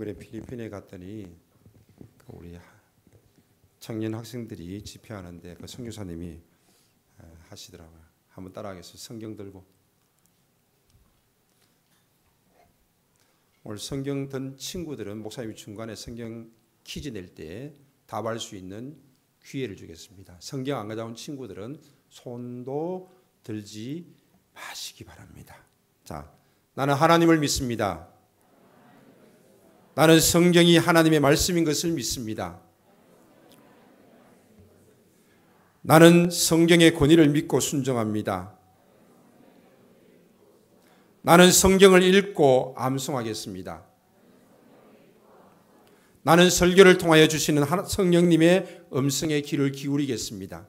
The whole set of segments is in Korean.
이번에 필리핀에 갔더니 우리 청년 학생들이 집회하는데 그 선교사님이 하시더라고요. 한번 따라하겠어요. 성경 들고. 오늘 성경 든 친구들은 목사님이 중간에 성경 퀴즈 낼 때 답할 수 있는 기회를 주겠습니다. 성경 안 가져온 친구들은 손도 들지 마시기 바랍니다. 자, 나는 하나님을 믿습니다. 나는 성경이 하나님의 말씀인 것을 믿습니다. 나는 성경의 권위를 믿고 순종합니다. 나는 성경을 읽고 암송하겠습니다. 나는 설교를 통하여 주시는 성령님의 음성에 귀를 기울이겠습니다.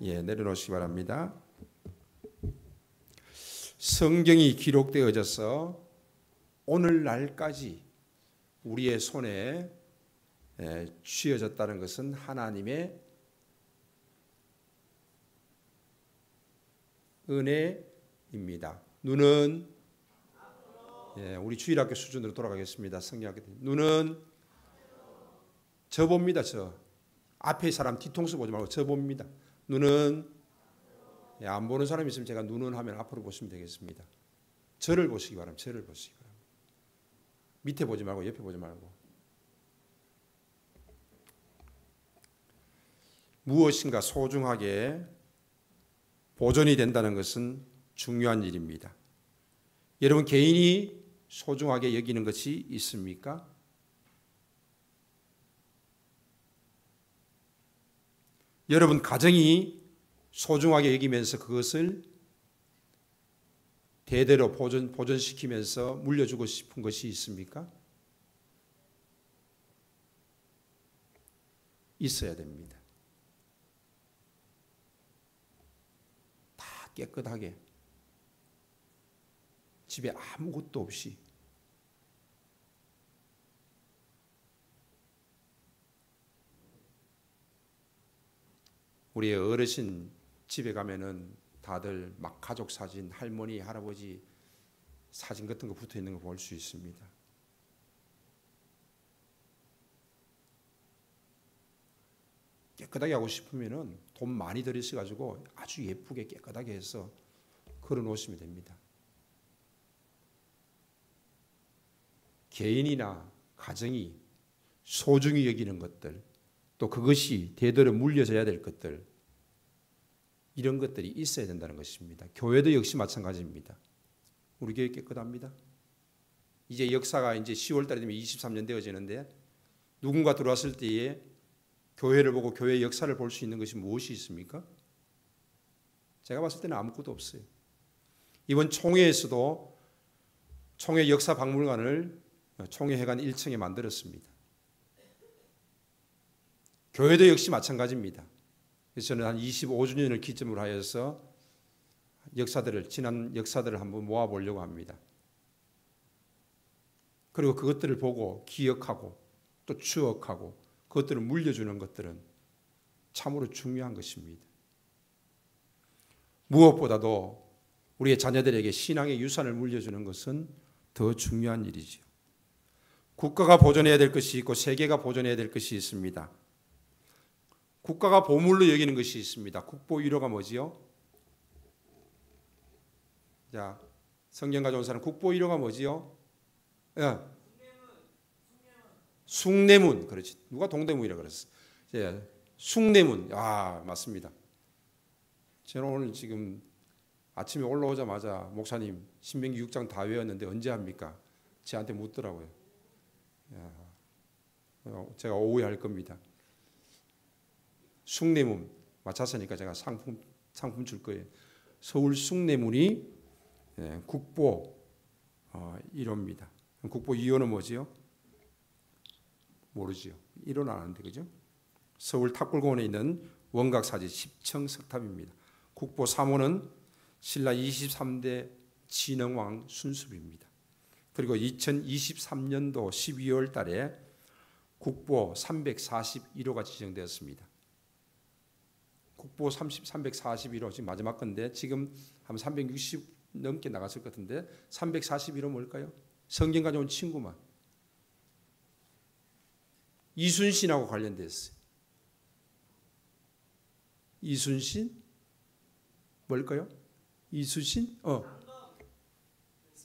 예, 내려놓으시기 바랍니다. 성경이 기록되어져서 오늘날까지 우리의 손에 쥐어졌다는 것은 하나님의 은혜입니다. 눈은 우리 주일학교 수준으로 돌아가겠습니다. 성경학교 눈은 저 봅니다. 저 앞에 사람 뒤통수 보지 말고 저 봅니다. 눈은 안 보는 사람이 있으면 제가 눈은 하면 앞으로 보시면 되겠습니다. 저를 보시기 바랍니다. 저를 보시기 바랍니다. 밑에 보지 말고 옆에 보지 말고. 무엇인가 소중하게 보존이 된다는 것은 중요한 일입니다. 여러분 개인이 소중하게 여기는 것이 있습니까? 여러분 가정이 소중하게 여기면서 그것을 대대로 보존시키면서 물려주고 싶은 것이 있습니까? 있어야 됩니다. 다 깨끗하게 집에 아무것도 없이 우리의 어르신 집에 가면은 다들 막 가족 사진, 할머니, 할아버지 사진 같은 거 붙어 있는 거 볼 수 있습니다. 깨끗하게 하고 싶으면은 돈 많이 들이셔 가지고 아주 예쁘게 깨끗하게 해서 걸어 놓으시면 됩니다. 개인이나 가정이 소중히 여기는 것들, 또 그것이 대대로 물려져야 될 것들, 이런 것들이 있어야 된다는 것입니다. 교회도 역시 마찬가지입니다. 우리 교회 깨끗합니다. 이제 역사가 이제 10월 달에 되면 23년 되어지는데 누군가 들어왔을 때에 교회를 보고 교회의 역사를 볼 수 있는 것이 무엇이 있습니까? 제가 봤을 때는 아무것도 없어요. 이번 총회에서도 총회 역사 박물관을 총회회관 1층에 만들었습니다. 교회도 역시 마찬가지입니다. 그래서 저는 한 25주년을 기점으로 하여서 지난 역사들을 한번 모아보려고 합니다. 그리고 그것들을 보고 기억하고 또 추억하고 그것들을 물려주는 것들은 참으로 중요한 것입니다. 무엇보다도 우리의 자녀들에게 신앙의 유산을 물려주는 것은 더 중요한 일이지요. 국가가 보존해야 될 것이 있고 세계가 보존해야 될 것이 있습니다. 국가가 보물로 여기는 것이 있습니다. 국보 1호가 뭐지요? 자, 성경 가져온 사람 국보 1호가 뭐지요? 숭례문. 그렇지. 누가 동대문이라고 그랬어? 숭례문. 아, 맞습니다. 저는 오늘 지금 아침에 올라오자마자 목사님 신명기 6장 다 외웠는데 언제 합니까? 저한테 묻더라고요. 제가 오후에 할 겁니다. 숭례문 맞췄으니까 제가 상품 줄 거예요. 서울 숭례문이 국보 1호입니다. 국보 2호는 뭐지요? 모르지요. 1호는 아는데 그죠? 서울 탑골공원에 있는 원각사지 10층 석탑입니다. 국보 3호는 신라 23대 진흥왕 순습입니다. 그리고 2023년도 12월 달에 국보 341호가 지정되었습니다. 국보 341호 지금 마지막 건데 지금 한 360 넘게 나갔을 것 같은데 341호 뭘까요? 성경 가져온 친구만. 이순신하고 관련됐어요. 이순신? 뭘까요? 이순신?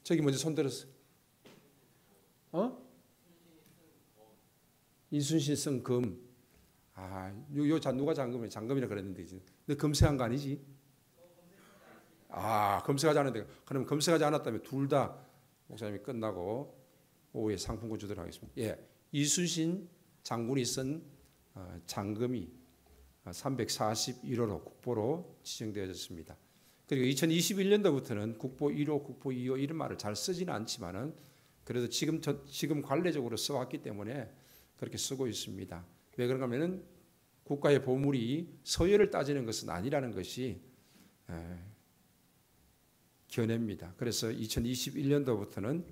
저기 먼저 손 들었어. 이순신 쓴 금. 요 누가 장금이야? 장금이라 그랬는데 너 검색한 거 아니지? 검색하지 않았는데 그럼 검색하지 않았다면 둘 다 목사님이 끝나고 오후에 상품권 주도록 하겠습니다. 예, 이순신 장군이 쓴 장금이 341호로 국보로 지정되어졌습니다. 그리고 2021년도부터는 국보 1호, 국보 2호 이런 말을 잘 쓰지는 않지만은 그래도 지금 관례적으로 써왔기 때문에 그렇게 쓰고 있습니다. 왜 그런가 하면은 국가의 보물이 서열을 따지는 것은 아니라는 것이 견해입니다. 그래서 2021년도부터는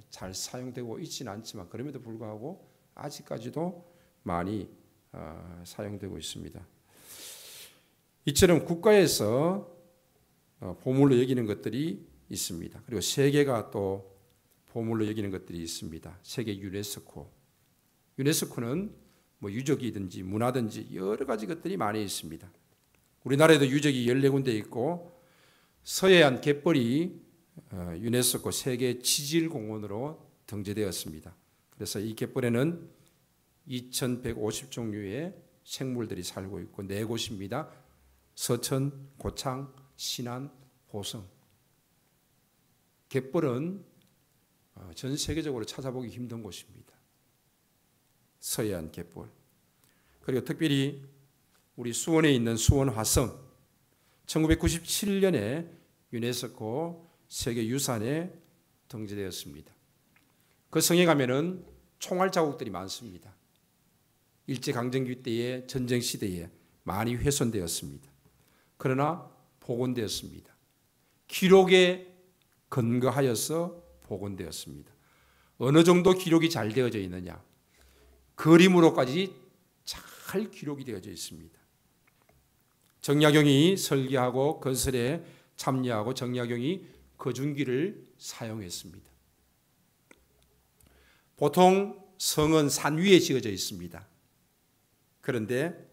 잘 사용되고 있지는 않지만 그럼에도 불구하고 아직까지도 많이 사용되고 있습니다. 이처럼 국가에서 보물로 여기는 것들이 있습니다. 그리고 세계가 또 보물로 여기는 것들이 있습니다. 세계 유네스코. 유네스코는 뭐 유적이든지 문화든지 여러 가지 것들이 많이 있습니다. 우리나라에도 유적이 14군데 있고 서해안 갯벌이 유네스코 세계 지질공원으로 등재되었습니다. 그래서 이 갯벌에는 2150종류의 생물들이 살고 있고 네 곳입니다. 서천, 고창, 신안, 보성. 갯벌은 전 세계적으로 찾아보기 힘든 곳입니다. 서해안 갯벌. 그리고 특별히 우리 수원에 있는 수원 화성 1997년에 유네스코 세계유산에 등재되었습니다. 그 성에 가면은 총알 자국들이 많습니다. 일제강점기 때에 전쟁 시대에 많이 훼손되었습니다. 그러나 복원되었습니다. 기록에 근거하여서 복원되었습니다. 어느 정도 기록이 잘 되어져 있느냐? 그림으로까지 잘 기록이 되어져 있습니다. 정약용이 설계하고 건설에 참여하고 정약용이 거중기를 사용했습니다. 보통 성은 산 위에 지어져 있습니다. 그런데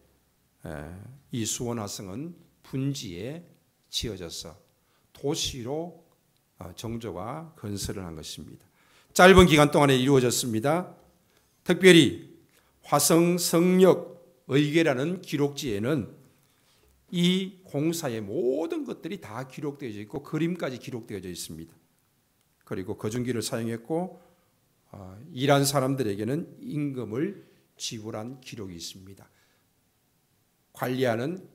이 수원화성은 분지에 지어져서 도시로 정조가 건설을 한 것입니다. 짧은 기간 동안에 이루어졌습니다. 특별히 화성 성역 의궤라는 기록지에는 이 공사의 모든 것들이 다 기록되어져 있고 그림까지 기록되어져 있습니다. 그리고 거중기를 사용했고 일한 사람들에게는 임금을 지불한 기록이 있습니다. 관리하는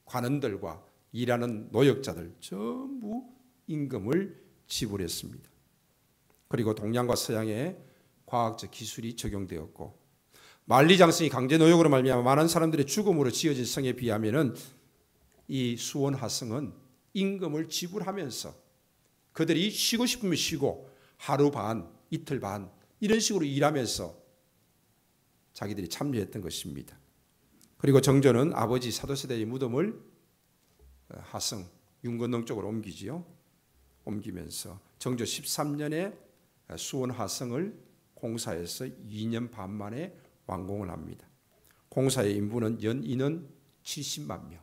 관원들과 일하는 노역자들 전부 임금을 지불했습니다. 그리고 동양과 서양의 과학적 기술이 적용되었고 만리장성이 강제 노역으로 말미암아 많은 사람들의 죽음으로 지어진 성에 비하면은 이 수원 화성은 임금을 지불하면서 그들이 쉬고 싶으면 쉬고 하루 반, 이틀 반 이런 식으로 일하면서 자기들이 참여했던 것입니다. 그리고 정조는 아버지 사도세자의 무덤을 화성 윤건동 쪽으로 옮기지요. 옮기면서 정조 13년에 수원 화성을 공사해서 2년 반 만에 완공을 합니다. 공사의 인부는 연 인원 70만 명,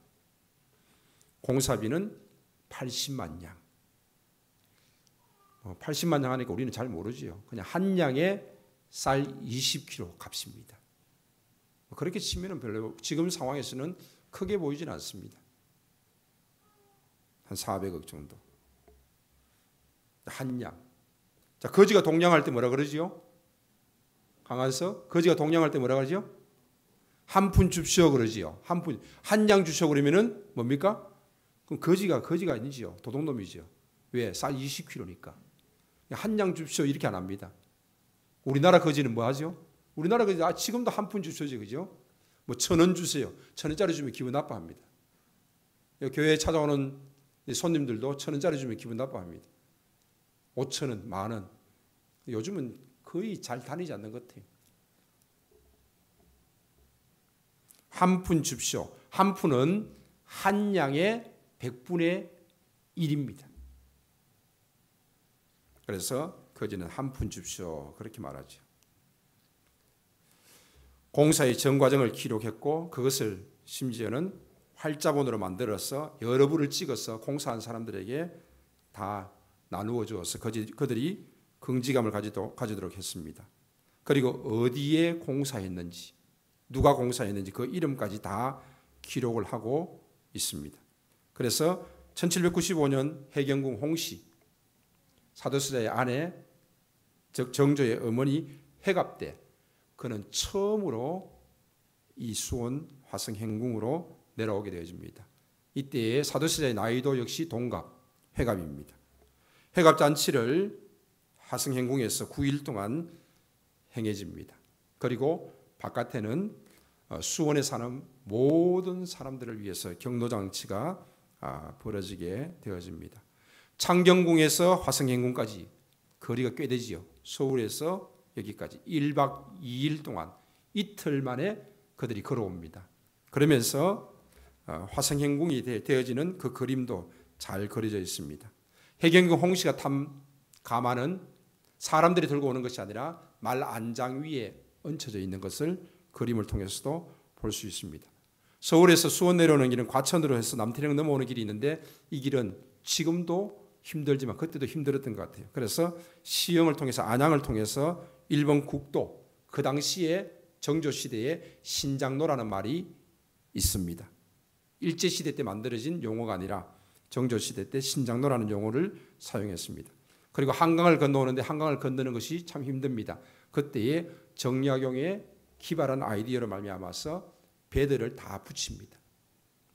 공사비는 80만 양. 80만 양 하니까 우리는 잘 모르지요. 그냥 한 양에 쌀 20kg 값입니다. 그렇게 치면은 별로 지금 상황에서는 크게 보이진 않습니다. 한 400억 정도. 한 양. 자, 거지가 동냥할 때 뭐라 그러지요? 강한서 거지가 동냥할 때 뭐라 그러지요? 한 푼 줍시오 그러지요. 한 푼, 한 양 주시오 그러면은 뭡니까? 그럼 거지가 아니지요. 도둑놈이지요. 왜? 쌀 20kg니까. 한 양 줍시오 이렇게 안 합니다. 우리나라 거지는 뭐 하죠? 우리나라 거지 지금도 한 푼 주시오지 그죠? 뭐 1,000원 주세요. 1,000원짜리 주면 기분 나빠합니다. 교회에 찾아오는 손님들도 1,000원짜리 주면 기분 나빠합니다. 5,000원, 10,000원. 요즘은 거의 잘 다니지 않는 것 같아요. 한 푼 줍시오. 한 푼은 한 양의 100분의 1입니다. 그래서 거지는 한 푼 줍시오. 그렇게 말하죠. 공사의 전 과정을 기록했고 그것을 심지어는 활자본으로 만들어서 여러 부를 찍어서 공사한 사람들에게 다 나누어 주어서 그들이 긍지감을 가지도록 했습니다. 그리고 어디에 공사했는지, 누가 공사했는지 그 이름까지 다 기록을 하고 있습니다. 그래서 1795년 해경궁 홍씨, 사도세자의 아내, 즉 정조의 어머니 회갑 때 그는 처음으로 이 수원 화성행궁으로 내려오게 되어집니다. 이때의 사도세자의 나이도 역시 동갑, 회갑입니다. 회갑잔치를 화성행궁에서 9일 동안 행해집니다. 그리고 바깥에는 수원에 사는 모든 사람들을 위해서 경로장치가 벌어지게 되어집니다. 창경궁에서 화성행궁까지 거리가 꽤 되지요. 서울에서 여기까지 1박 2일 동안 이틀 만에 그들이 걸어옵니다. 그러면서 화성행궁이 되어지는 그 그림도 잘 그려져 있습니다. 해경궁 홍씨가 탄 가마는 사람들이 들고 오는 것이 아니라 말 안장 위에 얹혀져 있는 것을 그림을 통해서도 볼 수 있습니다. 서울에서 수원 내려오는 길은 과천으로 해서 남태령 넘어오는 길이 있는데 이 길은 지금도 힘들지만 그때도 힘들었던 것 같아요. 그래서 시흥을 통해서 안양을 통해서 일본 국도, 그 당시에 정조시대에 신장로라는 말이 있습니다. 일제시대 때 만들어진 용어가 아니라 정조시대 때 신장로라는 용어를 사용했습니다. 그리고 한강을 건너오는데 한강을 건너는 것이 참 힘듭니다. 그때에 정약용의 기발한 아이디어로 말미암아서 배들을 다 붙입니다.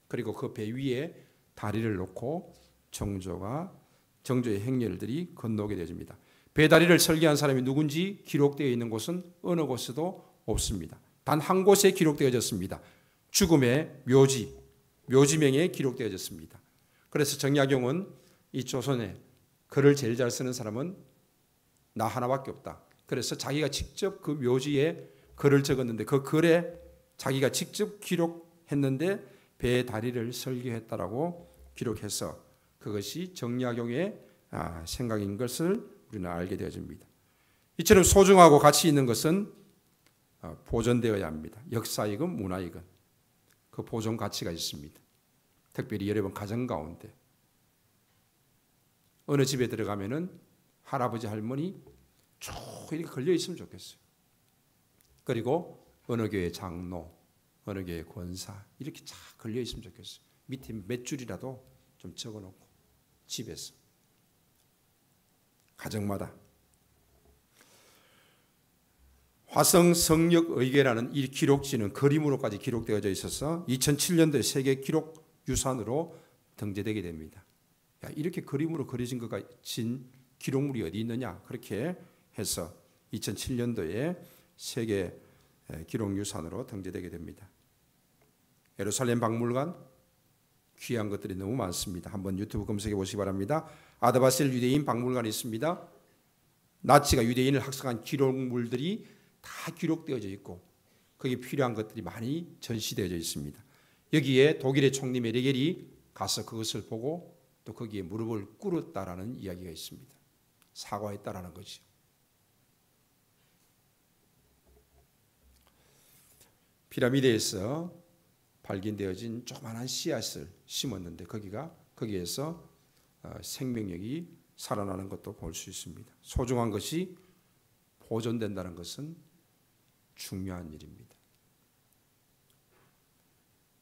그리고 그 배 위에 다리를 놓고 정조의 행렬들이 건너게 되어집니다. 배다리를 설계한 사람이 누군지 기록되어 있는 곳은 어느 곳에도 없습니다. 단 한 곳에 기록되어졌습니다. 죽음의 묘지명에 기록되어졌습니다. 그래서 정약용은 이 조선에 글을 제일 잘 쓰는 사람은 나 하나밖에 없다. 그래서 자기가 직접 그 묘지에 글을 적었는데 그 글에 자기가 직접 기록했는데 배의 다리를 설계했다라고 기록해서 그것이 정약용의 생각인 것을 우리는 알게 되어집니다. 이처럼 소중하고 가치 있는 것은 보존되어야 합니다. 역사이건 문화이건 그 보존 가치가 있습니다. 특별히 여러분 가정 가운데 어느 집에 들어가면은 할아버지 할머니 쭉 이렇게 걸려 있으면 좋겠어요. 그리고 어느 교회 장로, 어느 교회 권사 이렇게 쫙 걸려 있으면 좋겠어요. 밑에 몇 줄이라도 좀 적어놓고 집에서 가정마다 화성 성역의궤라는 이 기록지는 그림으로까지 기록되어져 있어서 2007년도에 세계 기록 유산으로 등재되게 됩니다. 야, 이렇게 그림으로 그려진 것 같은 기록물이 어디 있느냐 그렇게 해서 2007년도에 세계 기록유산으로 등재되게 됩니다. 예루살렘 박물관 귀한 것들이 너무 많습니다. 한번 유튜브 검색해 보시기 바랍니다. 아드바셀 유대인 박물관이 있습니다. 나치가 유대인을 학살한 기록물들이 다 기록되어져 있고 거기에 필요한 것들이 많이 전시되어져 있습니다. 여기에 독일의 총리 메르겔이 가서 그것을 보고 또 거기에 무릎을 꿇었다라는 이야기가 있습니다. 사과했다라는 거죠. 피라미드에서 발견되어진 조그마한 씨앗을 심었는데 거기에서 생명력이 살아나는 것도 볼 수 있습니다. 소중한 것이 보존된다는 것은 중요한 일입니다.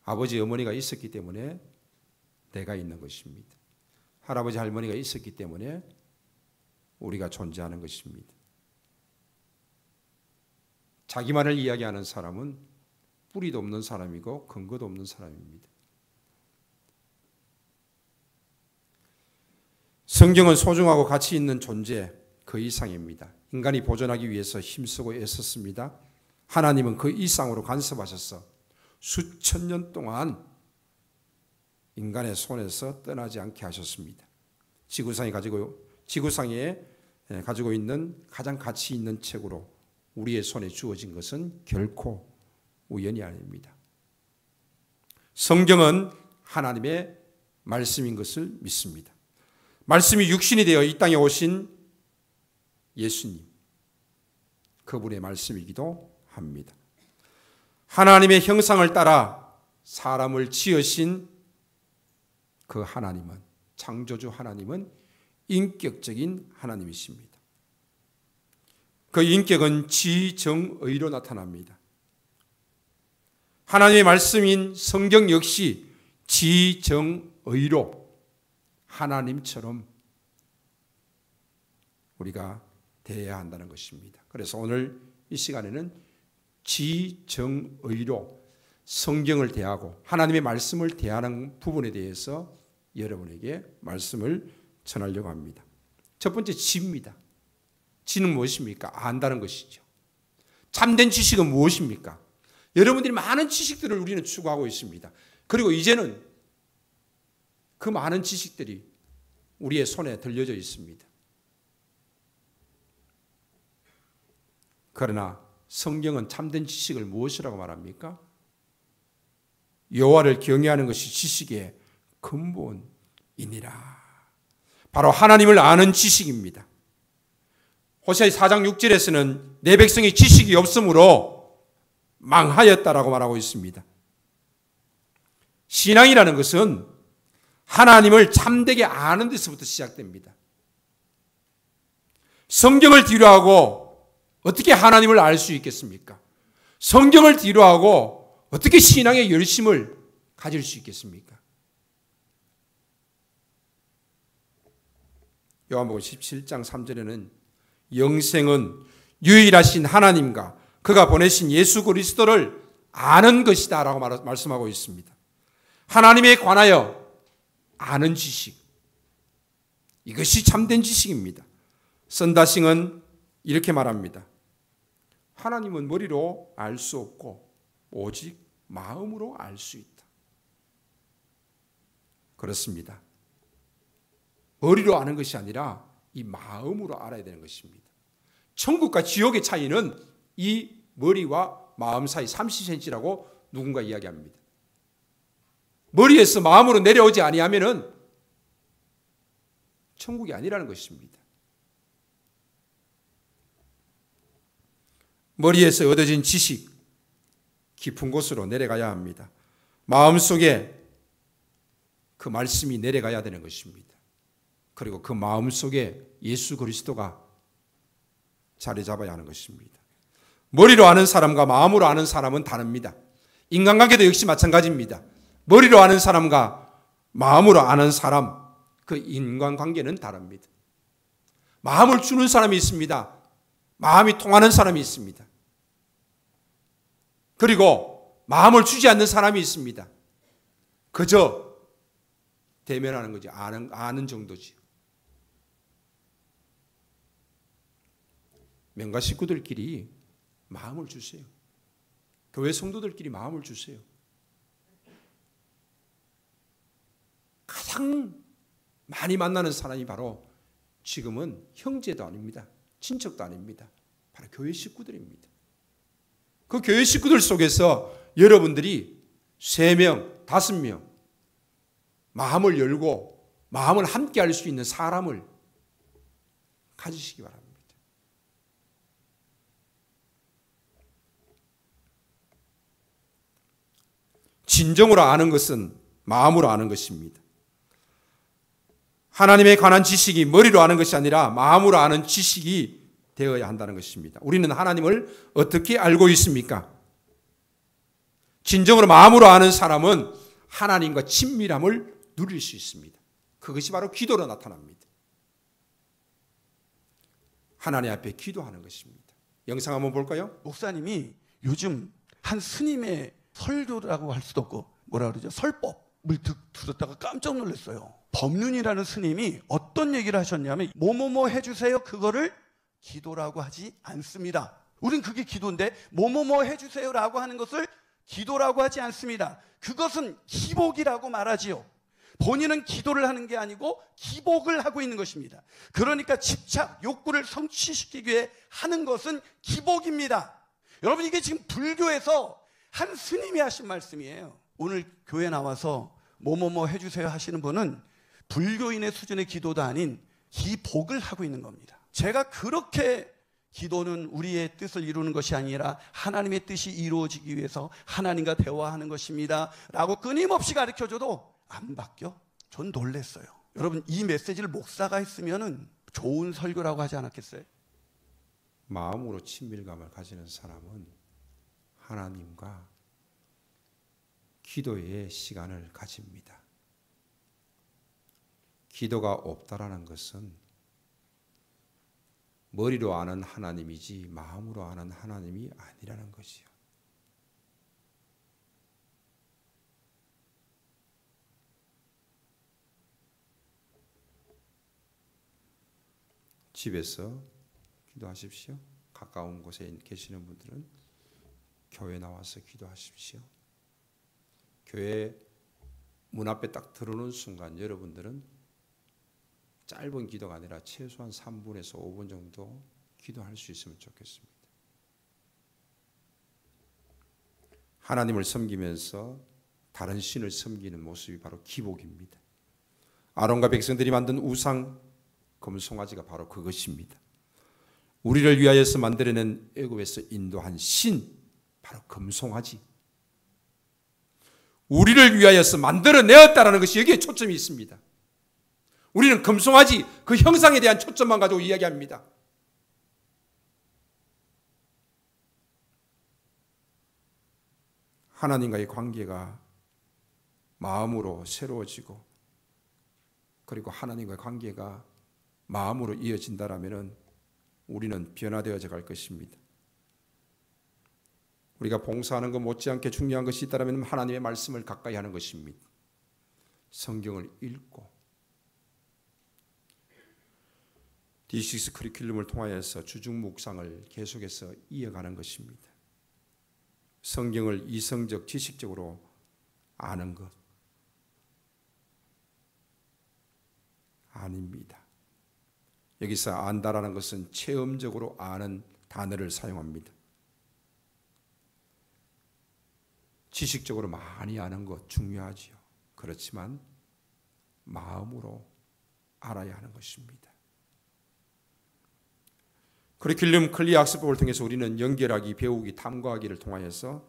아버지 어머니가 있었기 때문에 내가 있는 것입니다. 할아버지 할머니가 있었기 때문에 우리가 존재하는 것입니다. 자기만을 이야기하는 사람은 뿌리도 없는 사람이고 근거도 없는 사람입니다. 성경은 소중하고 가치 있는 존재 그 이상입니다. 인간이 보존하기 위해서 힘쓰고 애썼습니다. 하나님은 그 이상으로 간섭하셔서 수천 년 동안 인간의 손에서 떠나지 않게 하셨습니다. 지구상에 가지고 있는 가장 가치 있는 책으로 우리의 손에 주어진 것은 결코 우연이 아닙니다. 성경은 하나님의 말씀인 것을 믿습니다. 말씀이 육신이 되어 이 땅에 오신 예수님, 그분의 말씀이기도 합니다. 하나님의 형상을 따라 사람을 지으신 그 하나님은, 창조주 하나님은 인격적인 하나님이십니다. 그 인격은 지정의로 나타납니다. 하나님의 말씀인 성경 역시 지정의로 하나님처럼 우리가 대해야 한다는 것입니다. 그래서 오늘 이 시간에는 지정의로 성경을 대하고 하나님의 말씀을 대하는 부분에 대해서 여러분에게 말씀을 전하려고 합니다. 첫 번째 지입니다. 지는 무엇입니까? 안다는 것이죠. 참된 지식은 무엇입니까? 여러분들이 많은 지식들을 우리는 추구하고 있습니다. 그리고 이제는 그 많은 지식들이 우리의 손에 들려져 있습니다. 그러나 성경은 참된 지식을 무엇이라고 말합니까? 여호와를 경외하는 것이 지식의 근본이니라. 바로 하나님을 아는 지식입니다. 호세아 4장 6절에서는 내 백성이 지식이 없으므로 망하였다라고 말하고 있습니다. 신앙이라는 것은 하나님을 참되게 아는 데서부터 시작됩니다. 성경을 뒤로하고 어떻게 하나님을 알 수 있겠습니까? 성경을 뒤로하고 어떻게 신앙의 열심을 가질 수 있겠습니까? 요한복음 17장 3절에는 영생은 유일하신 하나님과 그가 보내신 예수 그리스도를 아는 것이다 라고 말씀하고 있습니다. 하나님에 관하여 아는 지식, 이것이 참된 지식입니다. 선다싱은 이렇게 말합니다. 하나님은 머리로 알 수 없고 오직 마음으로 알 수 있다. 그렇습니다. 머리로 아는 것이 아니라 이 마음으로 알아야 되는 것입니다. 천국과 지옥의 차이는 이 머리와 마음 사이 30cm라고 누군가 이야기합니다. 머리에서 마음으로 내려오지 아니하면은 천국이 아니라는 것입니다. 머리에서 얻어진 지식, 깊은 곳으로 내려가야 합니다. 마음속에 그 말씀이 내려가야 되는 것입니다. 그리고 그 마음속에 예수 그리스도가 자리 잡아야 하는 것입니다. 머리로 아는 사람과 마음으로 아는 사람은 다릅니다. 인간관계도 역시 마찬가지입니다. 머리로 아는 사람과 마음으로 아는 사람, 그 인간관계는 다릅니다. 마음을 주는 사람이 있습니다. 마음이 통하는 사람이 있습니다. 그리고 마음을 주지 않는 사람이 있습니다. 그저 대면하는 거지, 아는 정도지. 명가 식구들끼리 마음을 주세요. 교회 성도들끼리 마음을 주세요. 가장 많이 만나는 사람이 바로 지금은 형제도 아닙니다. 친척도 아닙니다. 바로 교회 식구들입니다. 그 교회 식구들 속에서 여러분들이 3명, 5명 마음을 열고 마음을 함께 할 수 있는 사람을 가지시기 바랍니다. 진정으로 아는 것은 마음으로 아는 것입니다. 하나님에 관한 지식이 머리로 아는 것이 아니라 마음으로 아는 지식이 되어야 한다는 것입니다. 우리는 하나님을 어떻게 알고 있습니까? 진정으로 마음으로 아는 사람은 하나님과 친밀함을 누릴 수 있습니다. 그것이 바로 기도로 나타납니다. 하나님 앞에 기도하는 것입니다. 영상 한번 볼까요? 목사님이 요즘 한 스님의 설교라고 할 수도 없고 뭐라 그러죠? 설법을 들었다가 깜짝 놀랐어요. 법륜이라는 스님이 어떤 얘기를 하셨냐면 뭐뭐뭐 해주세요 그거를 기도라고 하지 않습니다. 우린 그게 기도인데 뭐뭐뭐 해주세요라고 하는 것을 기도라고 하지 않습니다. 그것은 기복이라고 말하지요. 본인은 기도를 하는 게 아니고 기복을 하고 있는 것입니다. 그러니까 집착, 욕구를 성취시키기 위해 하는 것은 기복입니다. 여러분 이게 지금 불교에서 한 스님이 하신 말씀이에요. 오늘 교회 나와서 뭐뭐뭐 해주세요 하시는 분은 불교인의 수준의 기도도 아닌 기복을 하고 있는 겁니다. 제가 그렇게 기도는 우리의 뜻을 이루는 것이 아니라 하나님의 뜻이 이루어지기 위해서 하나님과 대화하는 것입니다 라고 끊임없이 가르쳐줘도 안 바뀌어? 전 놀랬어요. 여러분, 이 메시지를 목사가 했으면 좋은 설교라고 하지 않았겠어요? 마음으로 친밀감을 가지는 사람은 하나님과 기도의 시간을 가집니다. 기도가 없다라는 것은 머리로 아는 하나님이지 마음으로 아는 하나님이 아니라는 것이요. 집에서 기도하십시오. 가까운 곳에 계시는 분들은 교회 나와서 기도하십시오. 교회 문 앞에 딱 들어오는 순간 여러분들은 짧은 기도가 아니라 최소한 3분에서 5분 정도 기도할 수 있으면 좋겠습니다. 하나님을 섬기면서 다른 신을 섬기는 모습이 바로 기복입니다. 아론과 백성들이 만든 우상 금송아지가 바로 그것입니다. 우리를 위하여서 만들어낸 애굽에서 인도한 신, 바로 금송아지. 우리를 위하여서 만들어내었다라는 것이 여기에 초점이 있습니다. 우리는 금송아지 그 형상에 대한 초점만 가지고 이야기합니다. 하나님과의 관계가 마음으로 새로워지고 그리고 하나님과의 관계가 마음으로 이어진다라면 우리는 변화되어져 갈 것입니다. 우리가 봉사하는 것 못지않게 중요한 것이 있다면 하나님의 말씀을 가까이 하는 것입니다. 성경을 읽고 D6 커리큘럼을 통하여서 주중 묵상을 계속해서 이어가는 것입니다. 성경을 이성적, 지식적으로 아는 것 아닙니다. 여기서 안다라는 것은 체험적으로 아는 단어를 사용합니다. 지식적으로 많이 아는 것 중요하지요. 그렇지만 마음으로 알아야 하는 것입니다. 커리큘럼 클리어 학습법을 통해서 우리는 연결하기, 배우기, 탐구하기를 통하여서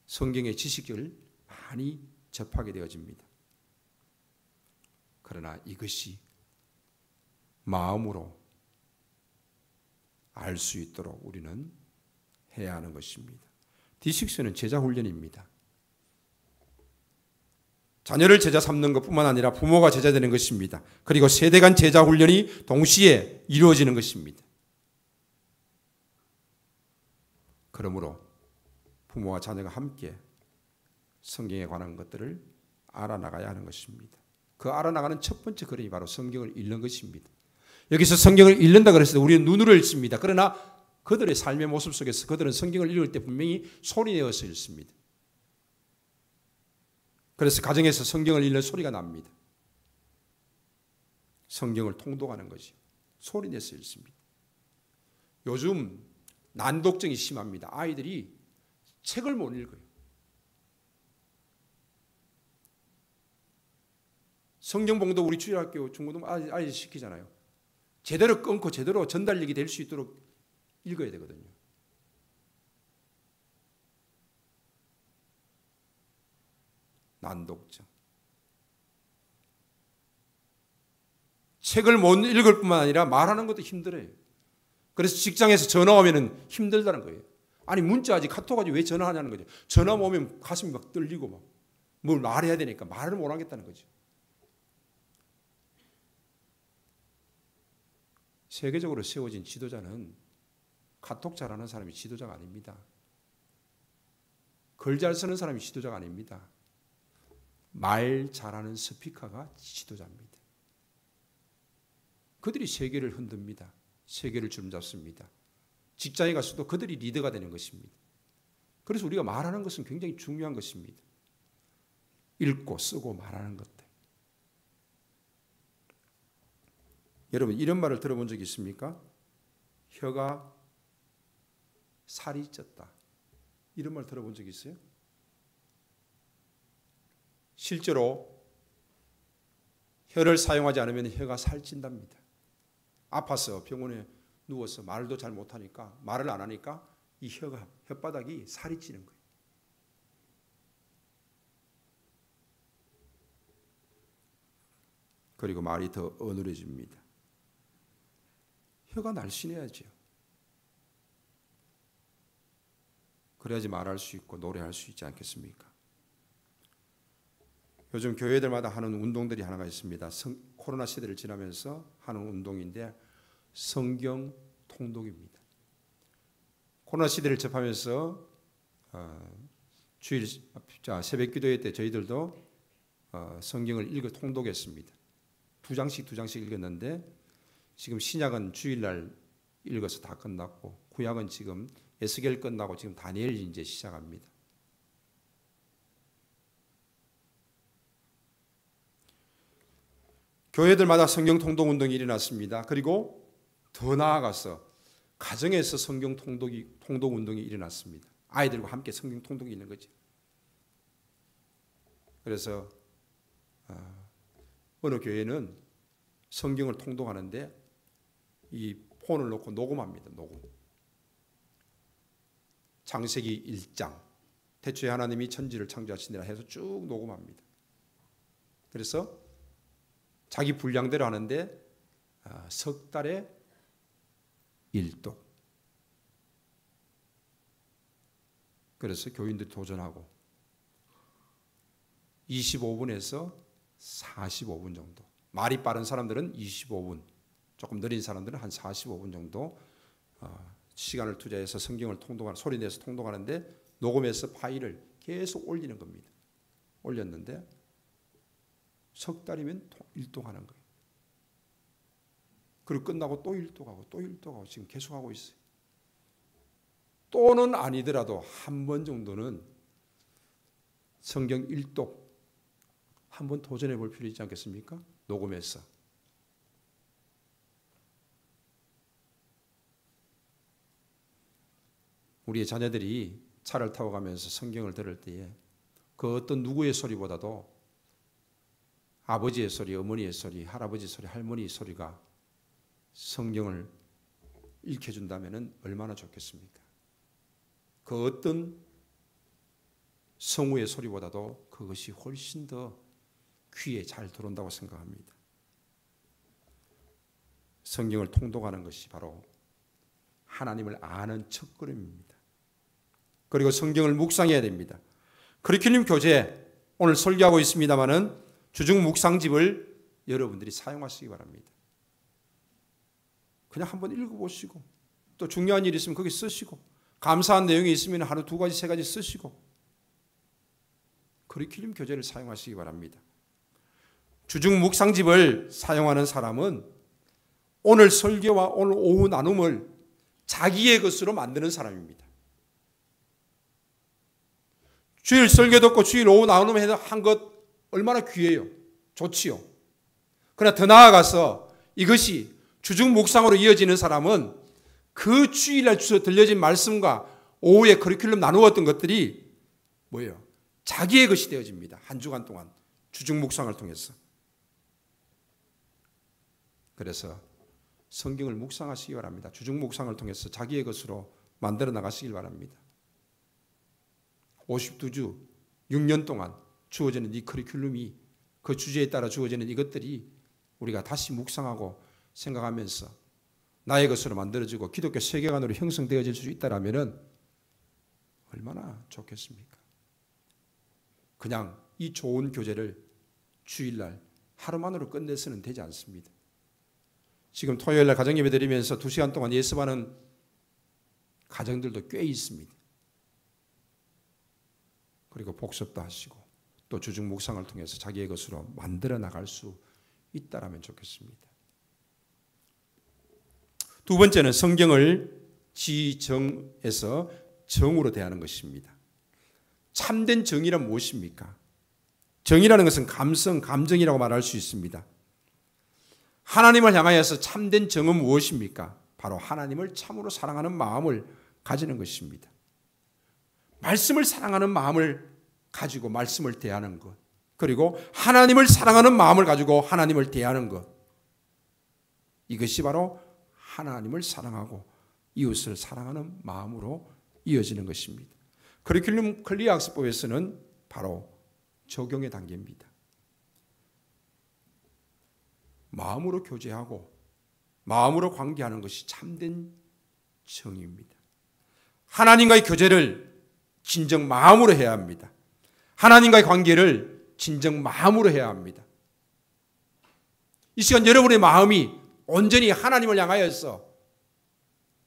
성경의 지식을 많이 접하게 되어집니다. 그러나 이것이 마음으로 알 수 있도록 우리는 해야 하는 것입니다. D6는 제자 훈련입니다. 자녀를 제자 삼는 것뿐만 아니라 부모가 제자 되는 것입니다. 그리고 세대 간 제자 훈련이 동시에 이루어지는 것입니다. 그러므로 부모와 자녀가 함께 성경에 관한 것들을 알아나가야 하는 것입니다. 그 알아나가는 첫 번째 걸음이 바로 성경을 읽는 것입니다. 여기서 성경을 읽는다 그랬을 때 우리는 눈으로 읽습니다. 그러나 그들의 삶의 모습 속에서 그들은 성경을 읽을 때 분명히 소리내어서 읽습니다. 그래서 가정에서 성경을 읽는 소리가 납니다. 성경을 통독하는 것이 소리내서 읽습니다. 요즘 난독증이 심합니다. 아이들이 책을 못 읽어요. 성경봉도 우리 주일학교 중고등 아이들 시키잖아요. 제대로 끊고 제대로 전달력이 될 수 있도록 읽어야 되거든요. 난독증. 책을 못 읽을 뿐만 아니라 말하는 것도 힘들어요. 그래서 직장에서 전화 오면 힘들다는 거예요. 아니 문자하지 카톡하지 왜 전화하냐는 거죠. 전화 오면 가슴이 막 떨리고 막 뭘 말해야 되니까 말을 못 하겠다는 거죠. 세계적으로 세워진 지도자는 카톡 잘하는 사람이 지도자가 아닙니다. 글 잘 쓰는 사람이 지도자가 아닙니다. 말 잘하는 스피커가 지도자입니다. 그들이 세계를 흔듭니다. 세계를 주름잡습니다. 직장에 가서도 그들이 리더가 되는 것입니다. 그래서 우리가 말하는 것은 굉장히 중요한 것입니다. 읽고 쓰고 말하는 것들. 여러분 이런 말을 들어본 적 있습니까? 혀가 살이 쪘다. 이런 말 들어본 적 있어요? 실제로 혀를 사용하지 않으면 혀가 살찐답니다. 아파서 병원에 누워서 말도 잘 못하니까, 말을 안 하니까 이 혓바닥이 살이 찌는 거예요. 그리고 말이 더 어눌해집니다. 혀가 날씬해야죠. 그래야지 말할 수 있고 노래할 수 있지 않겠습니까? 요즘 교회들마다 하는 운동들이 하나가 있습니다. 코로나 시대를 지나면서 하는 운동인데 성경 통독입니다. 코로나 시대를 접하면서 주일 새벽 기도회 때 저희들도 성경을 통독했습니다. 두 장씩 읽었는데 지금 신약은 주일날 읽어서 다 끝났고 구약은 지금 에스겔 끝나고 지금 다니엘 이제 시작합니다. 교회들마다 성경 통독 운동이 일어났습니다. 그리고 더 나아가서 가정에서 성경 통독 운동이 일어났습니다. 아이들과 함께 성경 통독이 있는 거죠. 그래서 어느 교회는 성경을 통독하는데 이 폰을 놓고 녹음합니다. 녹음. 창세기 1장 태초에 하나님이 천지를 창조하시니라 해서 쭉 녹음합니다. 그래서 자기 분량대로 하는데 석 달에 1독. 그래서 교인들이 도전하고 25분에서 45분 정도. 말이 빠른 사람들은 25분, 조금 느린 사람들은 한 45분 정도 시간을 투자해서 성경을 소리 내서 통독하는데 녹음해서 파일을 계속 올리는 겁니다. 올렸는데 석 달이면 1독하는 거예요. 그리고 끝나고 또 1독하고 또 1독하고 지금 계속하고 있어요. 또는 아니더라도 한 번 정도는 성경 1독 한번 도전해 볼 필요 있지 않겠습니까? 녹음해서. 우리의 자녀들이 차를 타고 가면서 성경을 들을 때에 그 어떤 누구의 소리보다도 아버지의 소리, 어머니의 소리, 할아버지 소리, 할머니의 소리가 성경을 읽혀준다면 얼마나 좋겠습니까? 그 어떤 성우의 소리보다도 그것이 훨씬 더 귀에 잘 들어온다고 생각합니다. 성경을 통독하는 것이 바로 하나님을 아는 첫걸음입니다. 그리고 성경을 묵상해야 됩니다. 커리큘럼 교재 오늘 설교하고 있습니다마는 주중 묵상집을 여러분들이 사용하시기 바랍니다. 그냥 한번 읽어보시고 또 중요한 일이 있으면 거기 쓰시고 감사한 내용이 있으면 하루 2가지 3가지 쓰시고 커리큘럼 교재를 사용하시기 바랍니다. 주중 묵상집을 사용하는 사람은 오늘 설교와 오늘 오후 나눔을 자기의 것으로 만드는 사람입니다. 주일 설교 듣고 주일 오후 나눔 한 것 얼마나 귀해요. 좋지요. 그러나 더 나아가서 이것이 주중 묵상으로 이어지는 사람은 그 주일날 들려진 말씀과 오후에 커리큘럼 나누었던 것들이 뭐예요? 자기의 것이 되어집니다. 한 주간 동안 주중 묵상을 통해서. 그래서 성경을 묵상하시기 바랍니다. 주중 묵상을 통해서 자기의 것으로 만들어 나가시길 바랍니다. 52주 6년 동안 주어지는 이 커리큘럼이 그 주제에 따라 주어지는 이것들이 우리가 다시 묵상하고 생각하면서 나의 것으로 만들어지고 기독교 세계관으로 형성되어질 수 있다면 얼마나 좋겠습니까? 그냥 이 좋은 교재를 주일날 하루만으로 끝내서는 되지 않습니다. 지금 토요일날 가정예배 드리면서 2시간 동안 예습하는 가정들도 꽤 있습니다. 그리고 복습도 하시고 또 주중 묵상을 통해서 자기의 것으로 만들어 나갈 수 있다라면 좋겠습니다. 두 번째는 성경을 지정해서 정으로 대하는 것입니다. 참된 정의란 무엇입니까? 정의라는 것은 감성, 감정이라고 말할 수 있습니다. 하나님을 향하여서 참된 정은 무엇입니까? 바로 하나님을 참으로 사랑하는 마음을 가지는 것입니다. 말씀을 사랑하는 마음을 가지고 말씀을 대하는 것, 그리고 하나님을 사랑하는 마음을 가지고 하나님을 대하는 것, 이것이 바로 하나님을 사랑하고 이웃을 사랑하는 마음으로 이어지는 것입니다. 커리큘럼 클리어 학습법에서는 바로 적용의 단계입니다. 마음으로 교제하고 마음으로 관계하는 것이 참된 정의입니다. 하나님과의 교제를 진정 마음으로 해야 합니다. 하나님과의 관계를 진정 마음으로 해야 합니다. 이 시간 여러분의 마음이 온전히 하나님을 향하여서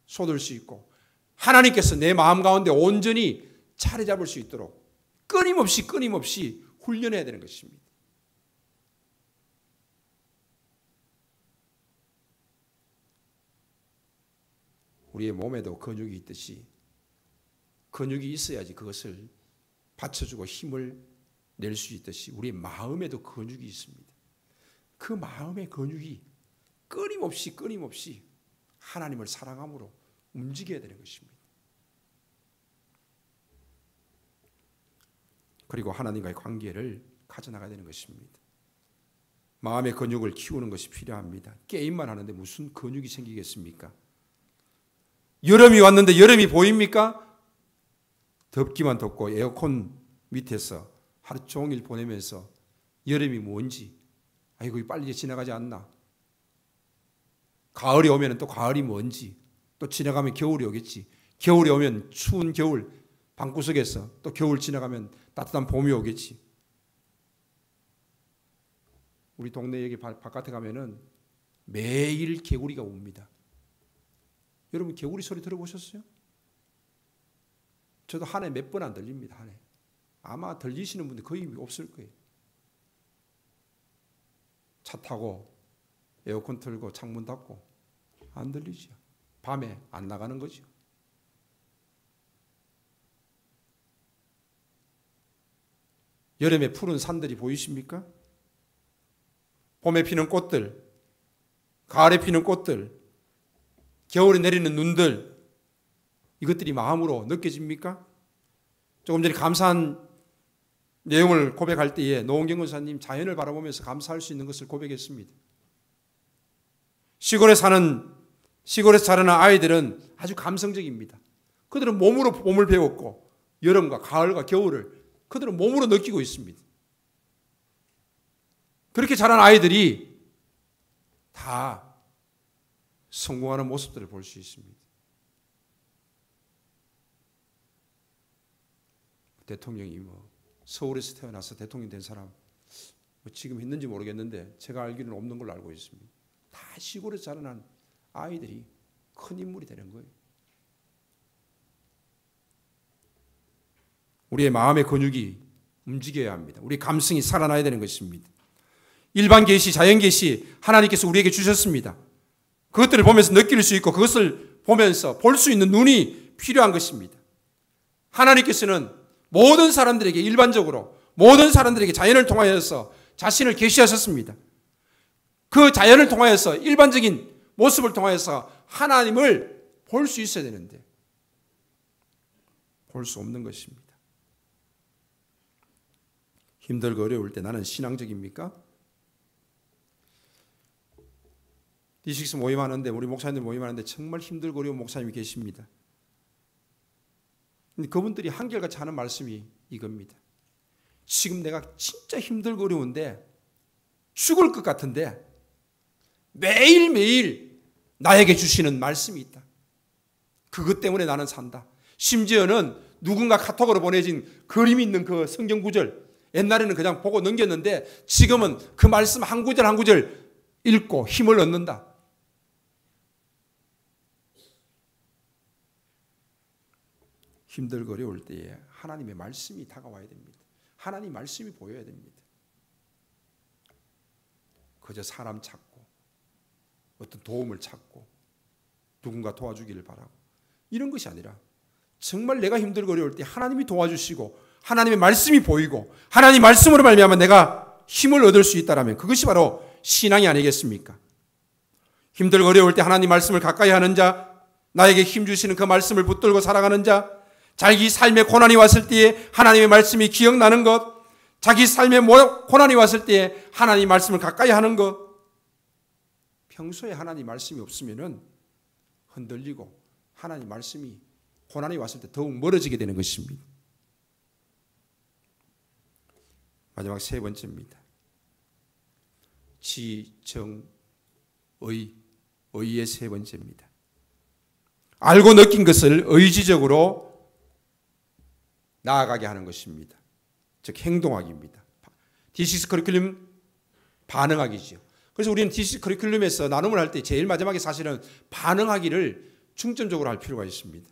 쏟을 수 있고 하나님께서 내 마음 가운데 온전히 자리 잡을 수 있도록 끊임없이 훈련해야 되는 것입니다. 우리의 몸에도 근육이 있듯이 근육이 있어야지 그것을 받쳐주고 힘을 낼 수 있듯이 우리의 마음에도 근육이 있습니다. 그 마음의 근육이 끊임없이 하나님을 사랑함으로 움직여야 되는 것입니다. 그리고 하나님과의 관계를 가져나가야 되는 것입니다. 마음의 근육을 키우는 것이 필요합니다. 게임만 하는데 무슨 근육이 생기겠습니까? 여름이 왔는데 여름이 보입니까? 덥기만 덥고 에어컨 밑에서 하루 종일 보내면서 여름이 뭔지 아이고 빨리 지나가지 않나. 가을이 오면 또 가을이 뭔지 또 지나가면 겨울이 오겠지. 겨울이 오면 추운 겨울 방구석에서 또 겨울 지나가면 따뜻한 봄이 오겠지. 우리 동네 여기 바깥에 가면은 매일 개구리가 옵니다. 여러분 개구리 소리 들어보셨어요? 저도 한 해 몇 번 안 들립니다. 한 해. 아마 들리시는 분들 거의 없을 거예요. 차 타고 에어컨 틀고 창문 닫고 안 들리죠. 밤에 안 나가는 거죠. 여름에 푸른 산들이 보이십니까? 봄에 피는 꽃들, 가을에 피는 꽃들, 겨울에 내리는 눈들, 이것들이 마음으로 느껴집니까? 조금 전에 감사한 내용을 고백할 때에 노원경 권사님 자연을 바라보면서 감사할 수 있는 것을 고백했습니다. 시골에서 자라는 아이들은 아주 감성적입니다. 그들은 몸으로 봄을 배웠고 여름과 가을과 겨울을 그들은 몸으로 느끼고 있습니다. 그렇게 자란 아이들이 다 성공하는 모습들을 볼 수 있습니다. 대통령이 서울에서 태어나서 대통령 된 사람 지금 있는지 모르겠는데 제가 알기로는 없는 걸로 알고 있습니다. 다 시골에서 자라난 아이들이 큰 인물이 되는 거예요. 우리의 마음의 근육이 움직여야 합니다. 우리 감성이 살아나야 되는 것입니다. 일반 계시, 자연 계시 하나님께서 우리에게 주셨습니다. 그것들을 보면서 느낄 수 있고 그것을 보면서 볼 수 있는 눈이 필요한 것입니다. 하나님께서는 모든 사람들에게 일반적으로 모든 사람들에게 자연을 통하여서 자신을 계시하셨습니다. 그 자연을 통하여서 일반적인 모습을 통하여서 하나님을 볼 수 있어야 되는데 볼 수 없는 것입니다. 힘들고 어려울 때 나는 신앙적입니까? D6 모임하는데 우리 목사님들 모임하는데 정말 힘들고 어려운 목사님이 계십니다. 근데 그분들이 한결같이 하는 말씀이 이겁니다. 지금 내가 진짜 힘들고 어려운데 죽을 것 같은데 매일매일 나에게 주시는 말씀이 있다. 그것 때문에 나는 산다. 심지어는 누군가 카톡으로 보내진 그림이 있는 그 성경 구절 옛날에는 그냥 보고 넘겼는데 지금은 그 말씀 한 구절 한 구절 읽고 힘을 얻는다. 힘들고 어려울 때에 하나님의 말씀이 다가와야 됩니다. 하나님 말씀이 보여야 됩니다. 그저 사람 찾고 어떤 도움을 찾고 누군가 도와주기를 바라고 이런 것이 아니라 정말 내가 힘들고 어려울 때 하나님이 도와주시고 하나님의 말씀이 보이고 하나님 말씀으로 말미암아 내가 힘을 얻을 수 있다라면 그것이 바로 신앙이 아니겠습니까? 힘들고 어려울 때 하나님 말씀을 가까이 하는 자, 나에게 힘 주시는 그 말씀을 붙들고 살아가는 자, 자기 삶에 고난이 왔을 때에 하나님의 말씀이 기억나는 것, 자기 삶에 고난이 왔을 때에 하나님 말씀을 가까이 하는 것. 평소에 하나님 말씀이 없으면은 흔들리고 하나님 말씀이 고난이 왔을 때 더욱 멀어지게 되는 것입니다. 마지막 세 번째입니다. 지정의, 의의 세 번째입니다. 알고 느낀 것을 의지적으로 나아가게 하는 것입니다. 즉 행동하기입니다. D6 커리큘럼 반응하기죠. 그래서 우리는 D6 커리큘럼에서 나눔을 할 때 제일 마지막에 사실은 반응하기를 중점적으로 할 필요가 있습니다.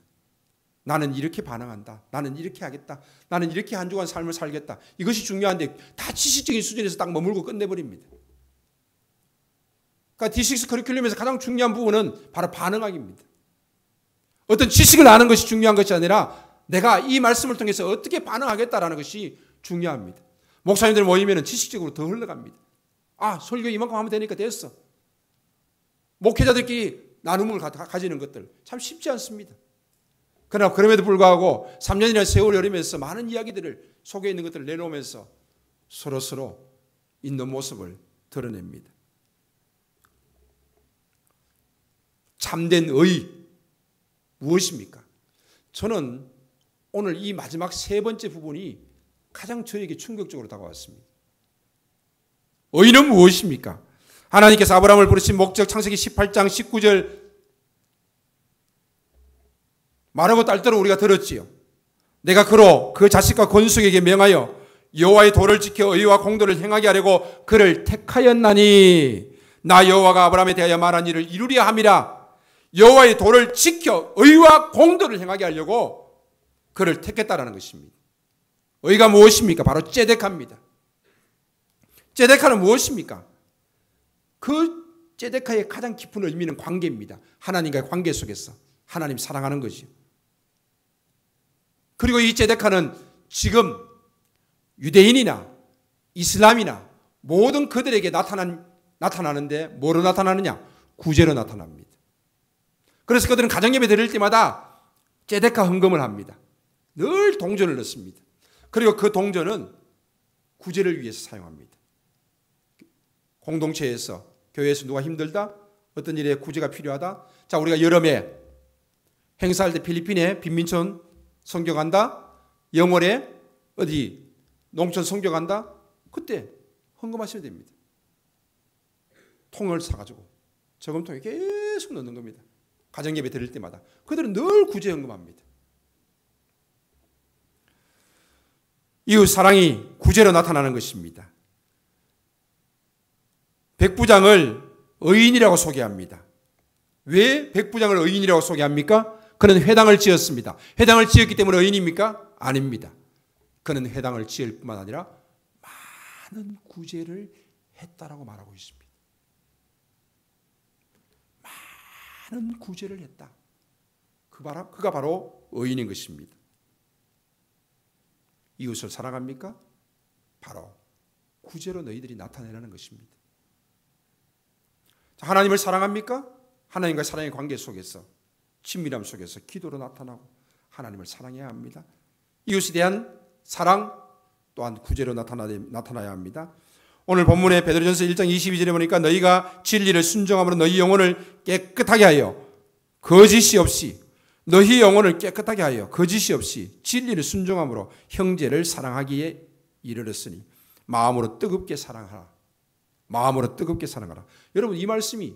나는 이렇게 반응한다. 나는 이렇게 하겠다. 나는 이렇게 한 주간 삶을 살겠다. 이것이 중요한데 다 지식적인 수준에서 딱 머물고 끝내버립니다. 그러니까 D6 커리큘럼에서 가장 중요한 부분은 바로 반응하기입니다. 어떤 지식을 아는 것이 중요한 것이 아니라 내가 이 말씀을 통해서 어떻게 반응하겠다라는 것이 중요합니다. 목사님들 모이면 지식적으로 더 흘러갑니다. 아, 설교 이만큼 하면 되니까 됐어. 목회자들끼리 나눔을 가지는 것들 참 쉽지 않습니다. 그러나 그럼에도 불구하고 3년이나 세월 여름에서 많은 이야기들을 속에 있는 것들을 내놓으면서 서로 있는 모습을 드러냅니다. 참된 의 무엇입니까? 저는 오늘 이 마지막 세 번째 부분이 가장 저에게 충격적으로 다가왔습니다. 의는 무엇입니까? 하나님께서 아브라함을 부르신 목적 창세기 18장 19절 말하고 딸들은 우리가 들었지요. 내가 그로 그 자식과 건숙에게 명하여 여호와의 도를 지켜 의와 공도를 행하게 하려고 그를 택하였나니 나 여호와가 아브라함에 대하여 말한 일을 이루려 함이라. 여호와의 도를 지켜 의와 공도를 행하게 하려고 그를 택했다라는 것입니다. 의가 무엇입니까? 바로 ጼ데카입니다. ጼ데카는 무엇입니까? 그 ጼ데카의 가장 깊은 의미는 관계입니다. 하나님과의 관계 속에서 하나님 사랑하는 거죠. 그리고 이 ጼ데카는 지금 유대인이나 이슬람이나 모든 그들에게 나타나는데 뭐로 나타나느냐? 구제로 나타납니다. 그래서 그들은 가정예배 드릴 때마다 ጼ데카 헌금을 합니다. 늘 동전을 넣습니다. 그리고 그 동전은 구제를 위해서 사용합니다. 공동체에서 교회에서 누가 힘들다? 어떤 일에 구제가 필요하다? 자, 우리가 여름에 행사할 때 필리핀에 빈민촌 선교 간다? 영월에 어디 농촌 선교 간다? 그때 헌금하시면 됩니다. 통을 사가지고 저금통에 계속 넣는 겁니다. 가정예배 드릴 때마다. 그들은 늘 구제 헌금합니다. 이웃 사랑이 구제로 나타나는 것입니다. 백부장을 의인이라고 소개합니다. 왜 백부장을 의인이라고 소개합니까? 그는 회당을 지었습니다. 회당을 지었기 때문에 의인입니까? 아닙니다. 그는 회당을 지을 뿐만 아니라 많은 구제를 했다라고 말하고 있습니다. 많은 구제를 했다. 그가 바로 의인인 것입니다. 이웃을 사랑합니까? 바로 구제로 너희들이 나타내라는 것입니다. 하나님을 사랑합니까? 하나님과 사랑의 관계 속에서 친밀함 속에서 기도로 나타나고 하나님을 사랑해야 합니다. 이웃에 대한 사랑 또한 구제로 나타나야 합니다. 오늘 본문의 베드로전서 1장 22절에 보니까 너희가 진리를 순종함으로 너희 영혼을 깨끗하게 하여 거짓이 없이 너희 영혼을 깨끗하게 하여 거짓이 없이 진리를 순종함으로 형제를 사랑하기에 이르렀으니 마음으로 뜨겁게 사랑하라. 마음으로 뜨겁게 사랑하라. 여러분 이 말씀이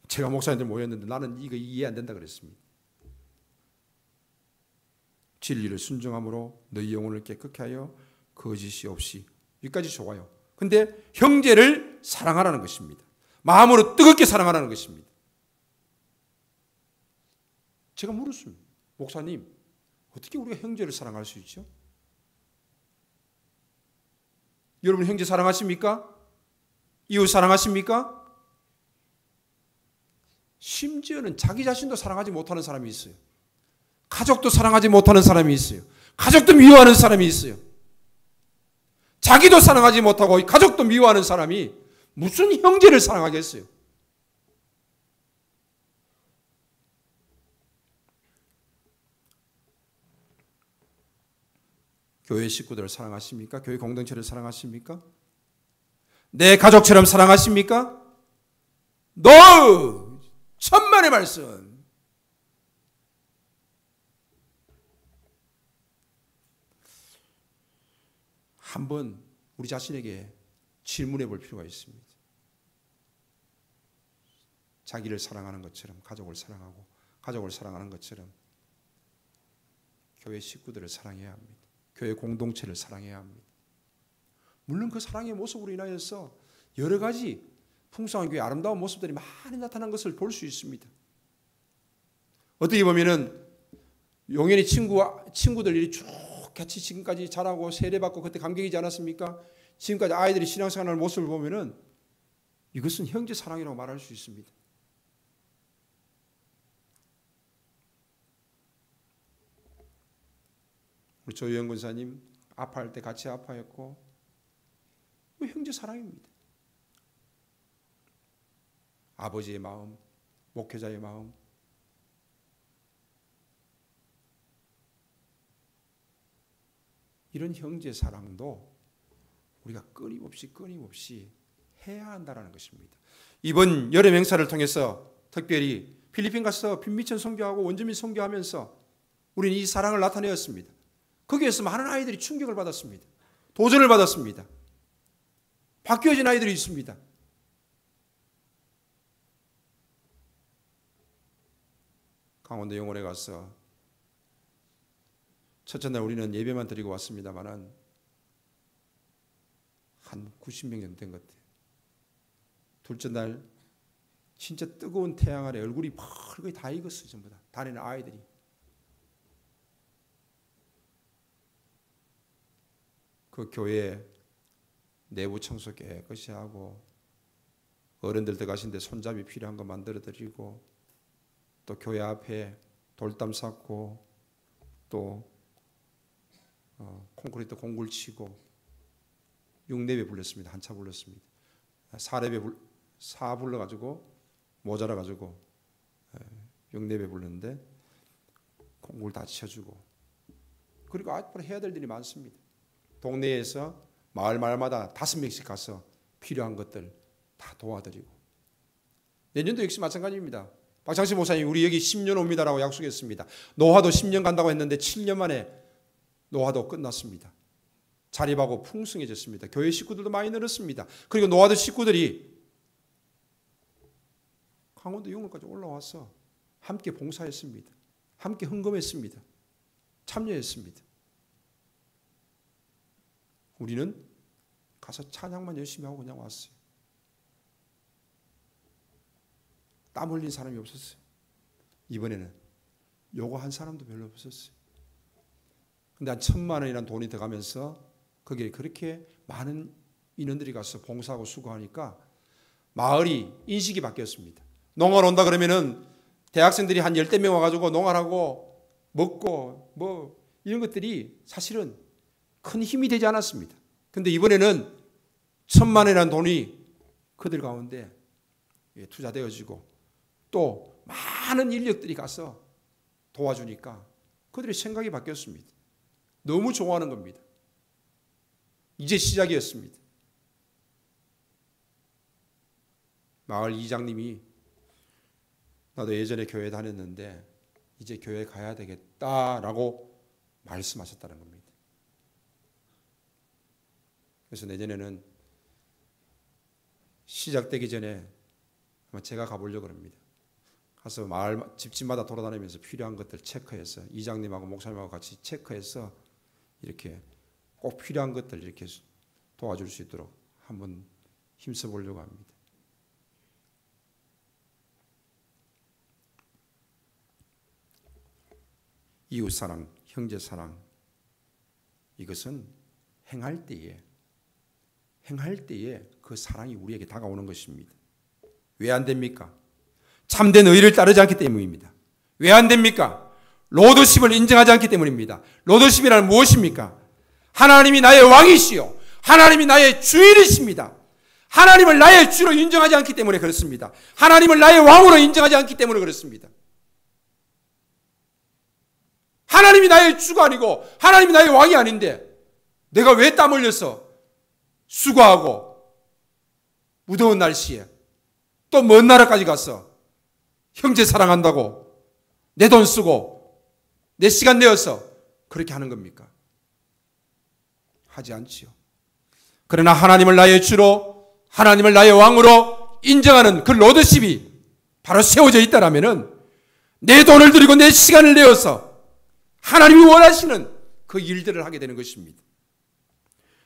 제가 목사님들 모였는데 나는 이거 이해 안 된다 그랬습니다. 진리를 순종함으로 너희 영혼을 깨끗게 하여 거짓이 없이 여기까지 좋아요. 근데 형제를 사랑하라는 것입니다. 마음으로 뜨겁게 사랑하라는 것입니다. 제가 물었습니다. 목사님, 어떻게 우리가 형제를 사랑할 수 있죠? 여러분 형제 사랑하십니까? 이웃 사랑하십니까? 심지어는 자기 자신도 사랑하지 못하는 사람이 있어요. 가족도 사랑하지 못하는 사람이 있어요. 가족도 미워하는 사람이 있어요. 자기도 사랑하지 못하고 가족도 미워하는 사람이 무슨 형제를 사랑하겠어요? 교회 식구들을 사랑하십니까? 교회 공동체를 사랑하십니까? 내 가족처럼 사랑하십니까? 너 천만의 말씀. 한번 우리 자신에게 질문해 볼 필요가 있습니다. 자기를 사랑하는 것처럼 가족을 사랑하고 가족을 사랑하는 것처럼 교회 식구들을 사랑해야 합니다. 교회 공동체를 사랑해야 합니다. 물론 그 사랑의 모습으로 인하여서 여러 가지 풍성한 교회 아름다운 모습들이 많이 나타난 것을 볼 수 있습니다. 어떻게 보면은 용현이 친구들이 쭉 같이 지금까지 자라고 세례받고 그때 감격이지 않았습니까? 지금까지 아이들이 신앙생활하는 모습을 보면은 이것은 형제 사랑이라고 말할 수 있습니다. 우리 조유영 권사님 아파할 때 같이 아파했고 형제 사랑입니다. 아버지의 마음, 목회자의 마음, 이런 형제 사랑도 우리가 끊임없이 해야 한다는 것입니다. 이번 여름 행사를 통해서 특별히 필리핀 가서 빈미천 선교하고 원주민 선교하면서 우리는 이 사랑을 나타내었습니다. 거기에서 많은 아이들이 충격을 받았습니다. 도전을 받았습니다. 바뀌어진 아이들이 있습니다. 강원도 영월에 가서 첫째 날 우리는 예배만 드리고 왔습니다만은 한 90명 정도 된 것 같아요. 둘째 날 진짜 뜨거운 태양 아래 얼굴이 펄거이 다 익었어요. 전부 다. 다니는 아이들이. 그 교회 내부 청소 깨끗이 하고 어른들 들어가신데 손잡이 필요한 거 만들어 드리고 또 교회 앞에 돌담 쌓고 또 콘크리트 공굴 치고 6예배 불렀습니다. 한차 불렀습니다. 4 불러가지고 모자라가지고 6예배 불렀는데 공굴 다 치워주고 그리고 앞으로 해야 될 일이 많습니다. 동네에서 마을마다 5명씩 가서 필요한 것들 다 도와드리고 내년도 역시 마찬가지입니다. 박창식 목사님 우리 여기 10년 옵니다라고 약속했습니다. 노화도 10년 간다고 했는데 7년 만에 노화도 끝났습니다. 자립하고 풍성해졌습니다. 교회 식구들도 많이 늘었습니다. 그리고 노화도 식구들이 강원도 영월까지 올라와서 함께 봉사했습니다. 함께 헌금했습니다. 참여했습니다. 우리는 가서 찬양만 열심히 하고 그냥 왔어요. 땀 흘린 사람이 없었어요. 이번에는 요거 한 사람도 별로 없었어요. 근데 한 1,000만 원이라는 돈이 들어가면서 거기에 그렇게 많은 인원들이 가서 봉사하고 수고하니까 마을이 인식이 바뀌었습니다. 농활 온다 그러면은 대학생들이 한 10명 와가지고 농활하고 먹고 뭐 이런 것들이 사실은 큰 힘이 되지 않았습니다. 근데 이번에는 1,000만 원이라는 돈이 그들 가운데 투자되어지고 또 많은 인력들이 가서 도와주니까 그들의 생각이 바뀌었습니다. 너무 좋아하는 겁니다. 이제 시작이었습니다. 마을 이장님이 나도 예전에 교회 다녔는데 이제 교회 가야 되겠다라고 말씀하셨다는 겁니다. 그래서 내년에는 시작되기 전에 아마 제가 가보려고 합니다. 가서 마을 집집마다 돌아다니면서 필요한 것들 체크해서 이장님하고 목사님하고 같이 체크해서 이렇게 꼭 필요한 것들 이렇게 도와줄 수 있도록 한번 힘써 보려고 합니다. 이웃사랑, 형제사랑 이것은 행할 때에 그 사랑이 우리에게 다가오는 것입니다. 왜 안 됩니까? 참된 의를 따르지 않기 때문입니다. 왜 안 됩니까? 로더십을 인정하지 않기 때문입니다. 로더십이란 무엇입니까? 하나님이 나의 왕이시요 하나님이 나의 주인이십니다. 하나님을 나의 주로 인정하지 않기 때문에 그렇습니다. 하나님을 나의 왕으로 인정하지 않기 때문에 그렇습니다. 하나님이 나의 주가 아니고 하나님이 나의 왕이 아닌데 내가 왜 땀 흘려서 수고하고 무더운 날씨에 또 먼 나라까지 가서 형제 사랑한다고 내 돈 쓰고 내 시간 내어서 그렇게 하는 겁니까? 하지 않지요. 그러나 하나님을 나의 주로, 하나님을 나의 왕으로 인정하는 그 로더십이 바로 세워져 있다라면은 내 돈을 들이고 내 시간을 내어서 하나님이 원하시는 그 일들을 하게 되는 것입니다.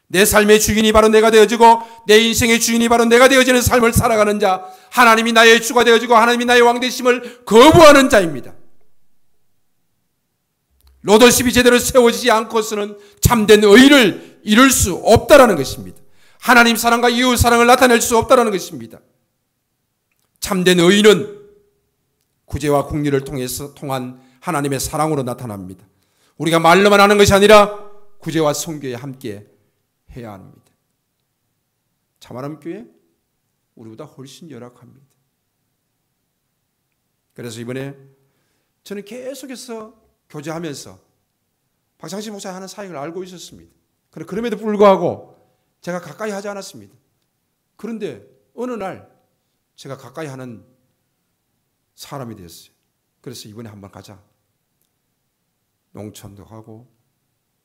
내 삶의 주인이 바로 내가 되어지고 내 인생의 주인이 바로 내가 되어지는 삶을 살아가는 자, 하나님이 나의 주가 되어지고 하나님이 나의 왕 되심을 거부하는 자입니다. 로더십이 제대로 세워지지 않고서는 참된 의를 이룰 수 없다라는 것입니다. 하나님 사랑과 이웃 사랑을 나타낼 수 없다라는 것입니다. 참된 의는 구제와 공리를 통한 하나님의 사랑으로 나타납니다. 우리가 말로만 하는 것이 아니라 구제와 선교에 함께 해야 합니다. 참아람 교회 우리보다 훨씬 열악합니다. 그래서 이번에 저는 계속해서 교제하면서 박상식 목사가 하는 사역을 알고 있었습니다. 그럼에도 불구하고 제가 가까이 하지 않았습니다. 그런데 어느 날 제가 가까이 하는 사람이 되었어요. 그래서 이번에 한번 가자. 농촌도 가고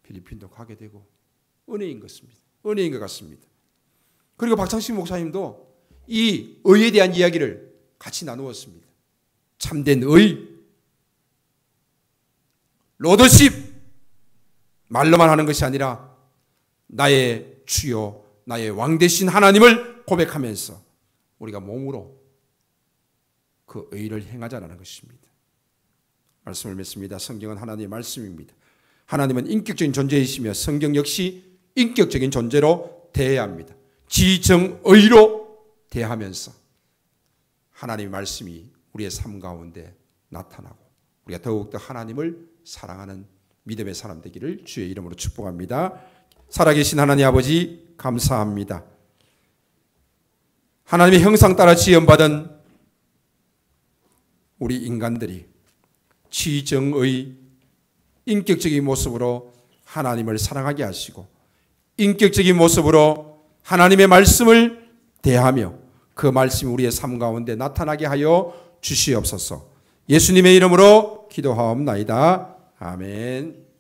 필리핀도 가게 되고 은혜인 것 같습니다. 그리고 박창식 목사님도 이 의에 대한 이야기를 같이 나누었습니다. 참된 의, 로더십, 말로만 하는 것이 아니라 나의 주요, 나의 왕 되신 하나님을 고백하면서 우리가 몸으로 그 의를 행하자라는 것입니다. 말씀을 맺습니다. 성경은 하나님의 말씀입니다. 하나님은 인격적인 존재이시며 성경 역시 인격적인 존재로 대해야 합니다. 지정의로 대하면서 하나님의 말씀이 우리의 삶 가운데 나타나고 우리가 더욱더 하나님을 사랑하는 믿음의 사람 되기를 주의 이름으로 축복합니다. 살아계신 하나님 아버지 감사합니다. 하나님의 형상 따라 지음받은 우리 인간들이 지정의 인격적인 모습으로 하나님을 사랑하게 하시고 인격적인 모습으로 하나님의 말씀을 대하며 그 말씀이 우리의 삶 가운데 나타나게 하여 주시옵소서. 예수님의 이름으로 기도하옵나이다. 아멘.